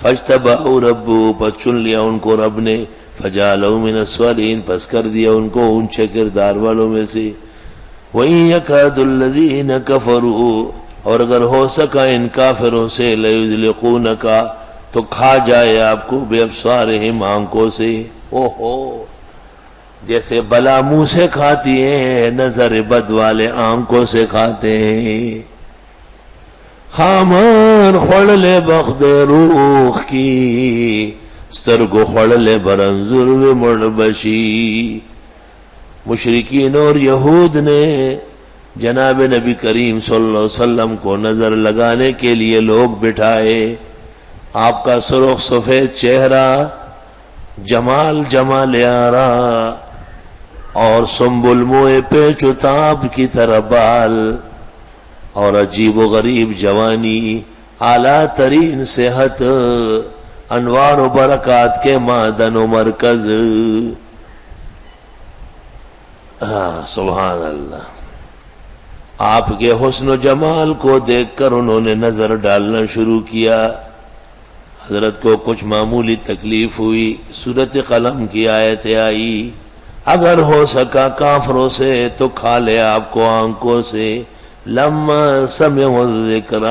فاجتباہ ربہ، پس چن لیا ان کو رب نے، فجعلہ من الصالحین، پس کر دیا ان کو اونچے کردار والوں میں سے۔ وَإِن يَكَادُ الَّذِينَ كَفَرُوا، اور اگر ہو سکا ان کافروں سے، لَيُزْلِقُونَكَ، تو کھا جائے آپ کو، بِأَبْصَارِهِمْ، آنکھوں سے۔ جیسے بلا منہ سے کھاتی ہیں، نظر بد والے آنکھوں سے کھاتے ہیں۔ خامار خوڑلے بخد روخ کی، سترگو خوڑلے برنظر و مڑبشی۔ مشرکین اور یہود نے جناب نبی کریم صلی اللہ علیہ وسلم کو نظر لگانے کے لیے لوگ بٹھائے، آپ کا سرخ سفید چہرہ، جمال جمال آرا، اور سنبل موئے پیچ و تاب کی طرح بال، اور عجیب و غریب جوانی، اعلیٰ ترین صحت، انوار و برکات کے معدن و مرکز۔ سبحان اللہ۔ آپ کے حسن و جمال کو دیکھ کر انہوں نے نظر ڈالنا شروع کیا۔ حضرت کو کچھ معمولی تکلیف ہوئی، سورۃ قلم کی آیتیں آئی، اگر ہو سکا کافروں سے تو کھا لے آپ کو آنکھوں سے۔ لما سمعوا الذکر،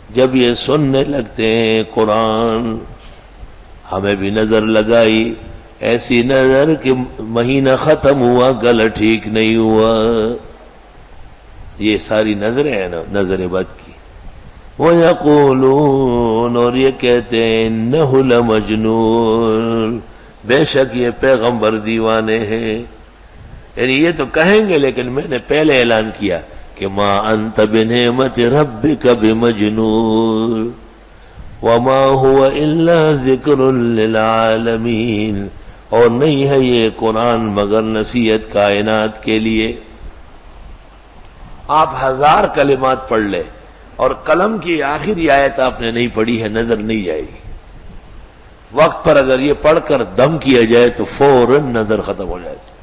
جب یہ سننے لگتے ہیں قرآن۔ ہمیں بھی نظر لگائی، ایسی نظر کہ مہینہ ختم ہوا گلا ٹھیک نہیں ہوا۔ یہ ساری نظریں ہیں نا، نظر بد کی۔ وَيَقُولُونَ، اور یہ کہتے ہیں، إِنَّهُ لَمَجْنُونَ، بے شک یہ پیغمبر دیوانے ہیں۔ یعنی یہ تو کہیں گے، لیکن میں نے پہلے اعلان کیا کہ ما انت بنعمت ربک بمجنون وما هو الا ذکر للعالمین، اور نہیں ہے یہ قرآن مگر نصیحت کائنات کے لیے۔ آپ 1000 کلمات پڑھ لے اور قلم کی آخری آیت آپ نے نہیں پڑھی ہے، نظر نہیں جائے گی۔ وقت پر اگر یہ پڑھ کر دم کیا جائے تو فوراً نظر ختم ہو جائے گی۔